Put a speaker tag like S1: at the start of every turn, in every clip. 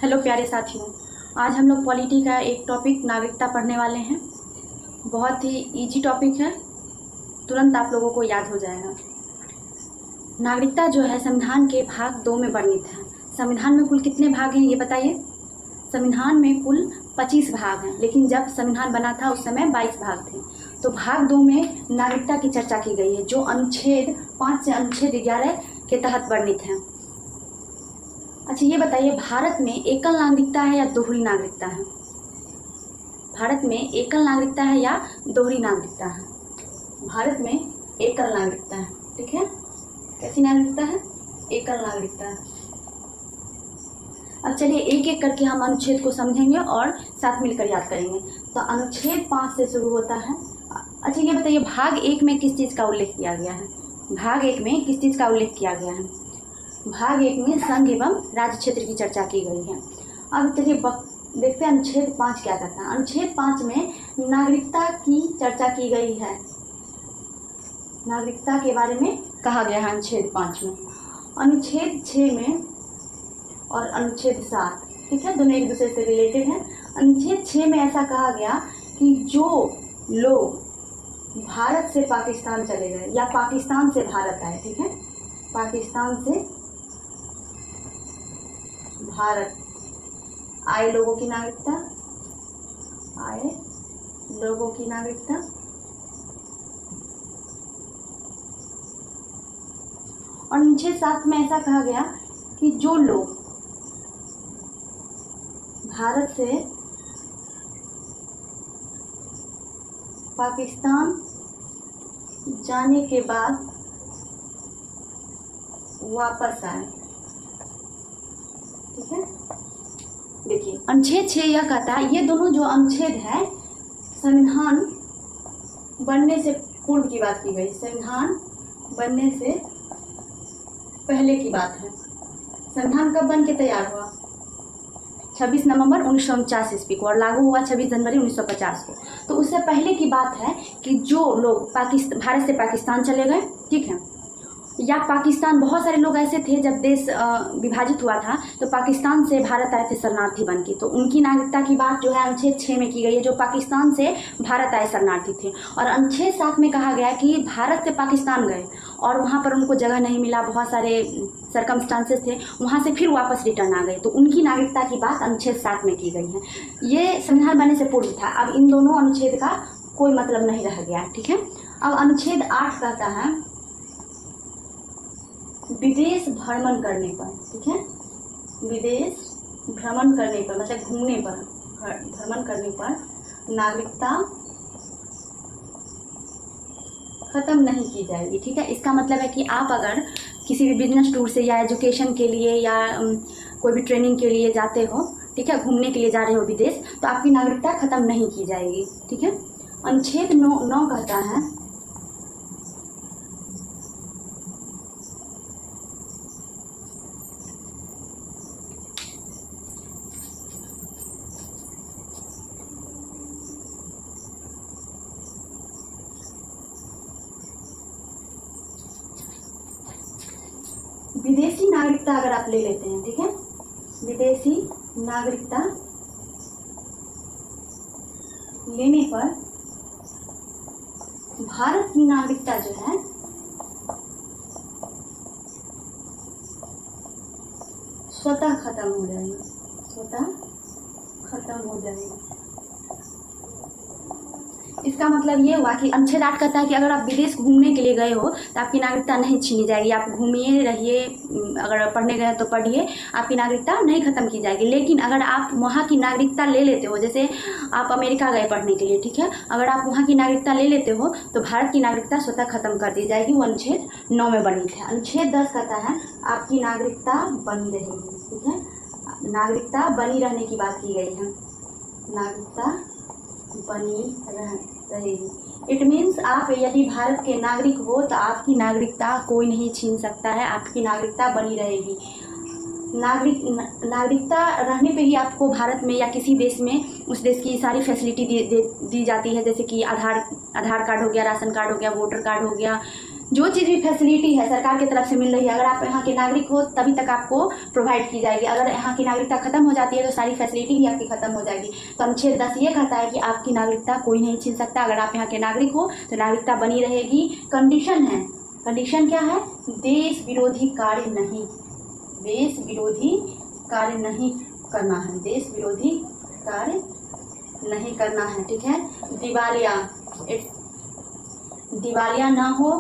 S1: Hello प्यारे साथियों, आज हम लोग पॉलिटी का एक टॉपिक नागरिकता पढ़ने वाले हैं। बहुत ही इजी टॉपिक है, तुरंत आप लोगों को याद हो जाएगा। नागरिकता जो है संविधान के भाग 2 में वर्णित है। संविधान में कुल कितने भाग हैं ये बताइए। संविधान में कुल 25 भाग हैं, लेकिन जब संविधान बना था उस समय 22 भाग थे। तो भाग 2 में नागरिकता की चर्चा की गई है, जो अनुच्छेद 5 से अनुच्छेद 11 के तहत वर्णित है। अच्छा ये बताइए, भारत में एकल नागरिकता है या दोहरी नागरिकता है? भारत में एकल नागरिकता है या दोहरी नागरिकता है? भारत में एकल नागरिकता है, ठीक है। कैसी नागरिकता है? एकल नागरिकता है। अब चलिए एक एक करके हम अनुच्छेद को समझेंगे और साथ मिलकर याद करेंगे। तो अनुच्छेद 5 से शुरू होता है। अच्छा ये बताइए, भाग 1 में किस चीज़ का उल्लेख किया गया है? भाग 1 में किस चीज़ का उल्लेख किया गया है? भाग 1 में संघ एवं राज्य क्षेत्र की चर्चा की गई है। अब चलिए देखते हैं अनुच्छेद 5 क्या कहता है। अनुच्छेद 5 में नागरिकता की चर्चा की गई है। नागरिकता के बारे में कहा गया है अनुच्छेद 5 में। अनुच्छेद 6 में और अनुच्छेद 7, ठीक है, दोनों एक दूसरे से रिलेटेड हैं। अनुच्छेद 6 में ऐसा कहा गया कि जो लोग भारत से पाकिस्तान चले गए या पाकिस्तान से भारत आए, ठीक है, पाकिस्तान से भारत आए लोगों की नागरिकता, आए लोगों की नागरिकता, और अनुच्छेद 7 में ऐसा कहा गया कि जो लोग भारत से पाकिस्तान जाने के बाद वापस आए, ठीक है। देखिए अनुच्छेद 6 यह कहता है, ये दोनों जो अनुच्छेद है संविधान बनने से पूर्व की बात की गई, संविधान बनने से पहले की बात है। संविधान कब बन के तैयार हुआ? 26 नवंबर 1949 ईस्वी को, और लागू हुआ 26 जनवरी 1950 को। तो उससे पहले की बात है कि जो लोग भारत से पाकिस्तान चले गए, ठीक है, या पाकिस्तान, बहुत सारे लोग ऐसे थे जब देश विभाजित हुआ था तो पाकिस्तान से भारत आए थे शरणार्थी बन के, तो उनकी नागरिकता की बात जो है अनुच्छेद 6 में की गई है, जो पाकिस्तान से भारत आए शरणार्थी थे। और अनुच्छेद 7 में कहा गया कि भारत से पाकिस्तान गए और वहाँ पर उनको जगह नहीं मिला, बहुत सारे सर्कमस्टांसेस थे, वहाँ से फिर वापस रिटर्न आ गए, तो उनकी नागरिकता की बात अनुच्छेद 7 में की गई है। ये संविधान बनने से पूर्व था। अब इन दोनों अनुच्छेद का कोई मतलब नहीं रह गया, ठीक है। अब अनुच्छेद 8 कहता है विदेश भ्रमण करने पर, ठीक है, विदेश भ्रमण करने पर मतलब घूमने पर, भ्रमण करने पर नागरिकता खत्म नहीं की जाएगी, ठीक है। इसका मतलब है कि आप अगर किसी भी बिजनेस टूर से या एजुकेशन के लिए या कोई भी ट्रेनिंग के लिए जाते हो, ठीक है, घूमने के लिए जा रहे हो विदेश, तो आपकी नागरिकता खत्म नहीं की जाएगी, ठीक है। अनुच्छेद 9 कहता है विदेशी नागरिकता अगर आप ले लेते हैं, ठीक है, विदेशी नागरिकता लेने पर भारत की नागरिकता जो है स्वतः खत्म हो जाएगी, स्वतः खत्म हो जाएगी। इसका मतलब ये हुआ कि अनुच्छेद 8 कहता है कि अगर आप विदेश घूमने के लिए गए हो तो आपकी नागरिकता नहीं छीनी जाएगी, आप घूमिए रहिए, अगर पढ़ने गए तो पढ़िए, आपकी नागरिकता नहीं खत्म की जाएगी। लेकिन अगर आप वहाँ की नागरिकता ले लेते हो, जैसे आप अमेरिका गए पढ़ने के लिए, ठीक है, अगर आप वहाँ की नागरिकता ले लेते हो तो भारत की नागरिकता स्वतः खत्म कर दी जाएगी। वो अनुच्छेद 9 में वर्णित है। अनुच्छेद 10 कहता है आपकी नागरिकता बनी रहेगी, ठीक है, नागरिकता बनी रहने की बात की गई है, नागरिकता बनी रहेगी। इट मीन्स आप यदि भारत के नागरिक हो तो आपकी नागरिकता कोई नहीं छीन सकता है, आपकी नागरिकता बनी रहेगी। नागरिकता रहने पे ही आपको भारत में या किसी देश में उस देश की सारी फैसिलिटी दी जाती है, जैसे कि आधार कार्ड हो गया, राशन कार्ड हो गया, वोटर कार्ड हो गया, जो चीज़ भी फैसिलिटी है सरकार की तरफ से मिल रही है, अगर आप यहाँ के नागरिक हो तभी तक आपको प्रोवाइड की जाएगी। अगर यहाँ की नागरिकता खत्म हो जाती है तो सारी फैसिलिटी भी आपकी खत्म हो जाएगी। तो अनुच्छेद 10 ये कहता है कि आपकी नागरिकता कोई नहीं छीन सकता। अगर आप यहाँ के नागरिक हो तो नागरिकता बनी रहेगी। कंडीशन है, कंडीशन क्या है? देश विरोधी कार्य नहीं, देश विरोधी कार्य नहीं करना है, देश विरोधी कार्य नहीं करना है। ठीक है, दिवालिया ना हो,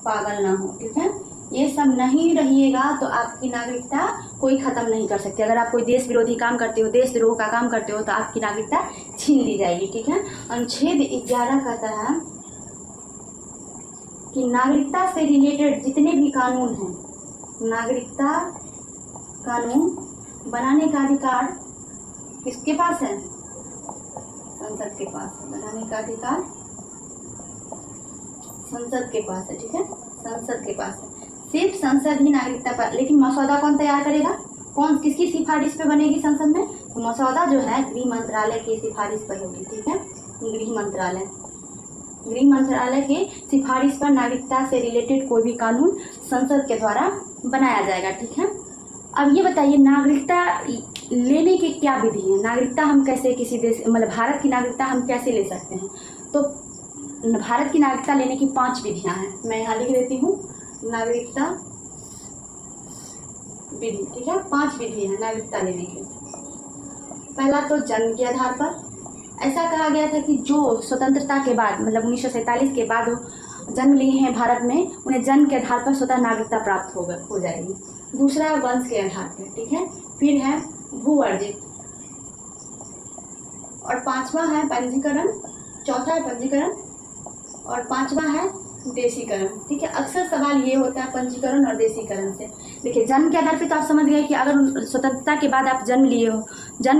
S1: पागल ना हो। ठीक है, ये सब नहीं रहिएगा तो आपकी नागरिकता कोई ख़त्म नहीं कर सकती। अगर आप कोई देश विरोधी काम करते हो, देशद्रोह का काम करते हो तो आपकी नागरिकता छीन ली जाएगी। ठीक है, अनुच्छेद 11 कहता है कि नागरिकता से रिलेटेड जितने भी कानून हैं, नागरिकता कानून बनाने का अधिकार किसके पास है? संसद के पास है। बनाने का अधिकार संसद के पास है। ठीक है, संसद के पास है। सिर्फ संसद ही नागरिकता पर, लेकिन मसौदा कौन तैयार करेगा? कौन, किसकी सिफारिश पे बनेगी संसद में? तो मसौदा जो है गृह मंत्रालय की सिफारिश पर होगी। ठीक है, गृह मंत्रालय के सिफारिश पर नागरिकता से रिलेटेड कोई भी कानून संसद के द्वारा बनाया जाएगा। ठीक है, अब ये बताइए नागरिकता लेने की क्या विधि है? नागरिकता हम कैसे किसी देश, मतलब भारत की नागरिकता हम कैसे ले सकते हैं? तो भारत की नागरिकता लेने की 5 विधियां हैं। मैं यहाँ लिख देती हूँ, नागरिकता विधि। ठीक है, 5 विधि है नागरिकता लेने की। पहला तो जन्म के आधार पर। ऐसा कहा गया था कि जो स्वतंत्रता के बाद, मतलब 1947 के बाद जन्म लिए हैं भारत में, उन्हें जन्म के आधार पर स्वतः नागरिकता प्राप्त हो जाएगी। दूसरा है वंश के आधार पर। ठीक है, फिर है भू अर्जित, और 5वां है पंजीकरण, चौथा है पंजीकरण, और 5वां है देशीकरण। ठीक है, अक्सर सवाल ये होता है पंजीकरण और देशीकरण से। देखिए, जन्म के आधार पे तो आप समझ गए कि अगर स्वतंत्रता के बाद आप जन्म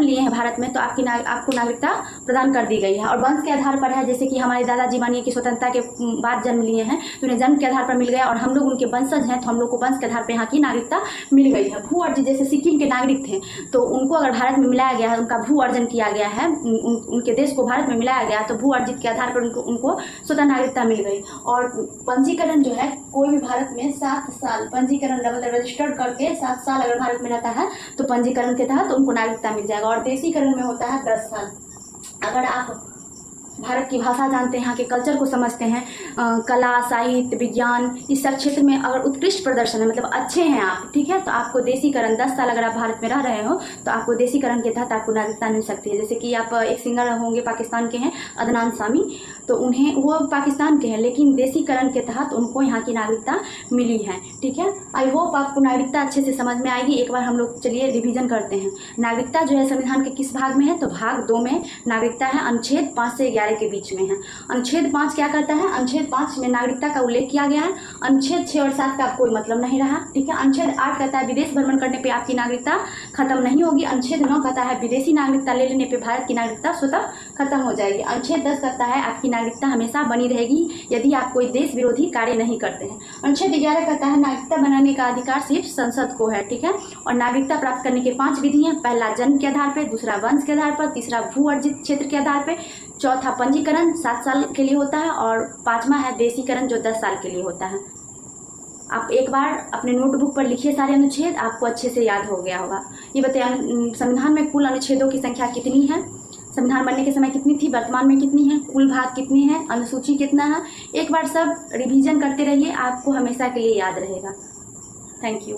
S1: लिए हैं भारत में तो आपको नागरिकता प्रदान कर दी गई है। और वंश के आधार पर है, जैसे कि हमारे दादाजी मानिए कि स्वतंत्रता के बाद जन्म लिए हैं तो उन्हें जन्म के आधार पर मिल गया और हम लोग उनके वंशज हैं तो हम लोग को वंश के आधार पर यहाँ की नागरिकता मिल गई है। भू अर्जित, जैसे सिक्किम के नागरिक थे तो उनको अगर भारत में मिलाया गया है, उनका भू अर्जन किया गया है, उनके देश को भारत में मिलाया गया तो भू अर्जित के आधार पर उनको स्वतः नागरिकता मिल गई। और पंजीकरण जो है, कोई भी भारत में 7 साल पंजीकरण रजिस्टर्ड करके 7 साल अगर भारत में रहता है तो पंजीकरण के तहत उनको नागरिकता मिल जाएगा। और देशीकरण में होता है 10 साल। अगर आप भारत की भाषा जानते हैं, यहाँ के कल्चर को समझते हैं, कला, साहित्य, विज्ञान, इस सब क्षेत्र में अगर उत्कृष्ट प्रदर्शन है, मतलब अच्छे हैं आप, ठीक है, तो आपको देशीकरण 10 साल अगर आप भारत में रह रहे हो तो आपको देशीकरण के तहत आपको नागरिकता मिल सकती है। जैसे कि आप एक सिंगर होंगे पाकिस्तान के हैं, अदनान सामी, तो उन्हें, वो पाकिस्तान के हैं लेकिन देशीकरण के तहत उनको यहाँ की नागरिकता मिली है। ठीक है, आई होप आपको नागरिकता अच्छे से समझ में आएगी। एक बार हम लोग चलिए रिविजन करते हैं। नागरिकता जो है संविधान के किस भाग में है? तो भाग 2 में नागरिकता है, अनुच्छेद 5 से 11 के बीच में है। अनुच्छेद 5 क्या कहता है? अनुच्छेद 5 में नागरिकता का उल्लेख किया गया है। अनुच्छेद 6 और 7 का कोई मतलब नहीं रहा। ठीक है, अनुच्छेद 8 कहता है विदेश भ्रमण करने पे आपकी नागरिकता खत्म नहीं होगी। अनुच्छेद 9 कहता है विदेशी नागरिकता ले लेने पे भारत की नागरिकता स्वतः खत्म हो जाएगी। अनुच्छेद 10 कहता है आपकी नागरिकता हमेशा बनी रहेगी यदि आप कोई देश विरोधी कार्य नहीं करते हैं। अनुच्छेद 11 कहता है नागरिकता बनाने का अधिकार सिर्फ संसद को है। ठीक है, और नागरिकता प्राप्त करने के 5 विधि हैं। पहला जन्म के आधार पर, दूसरा वंश के आधार पर, तीसरा भू अर्जित क्षेत्र के आधार पर, चौथा पंजीकरण 7 साल के लिए होता है, और 5वां है देशीकरण जो 10 साल के लिए होता है। आप एक बार अपने नोटबुक पर लिखिए सारे अनुच्छेद, आपको अच्छे से याद हो गया होगा। ये बताइए संविधान में कुल अनुच्छेदों की संख्या कितनी है? संविधान बनने के समय कितनी थी, वर्तमान में कितनी है, कुल भाग कितने हैं, अनुसूची कितना है? एक बार सब रिवीजन करते रहिए, आपको हमेशा के लिए याद रहेगा। Thank you.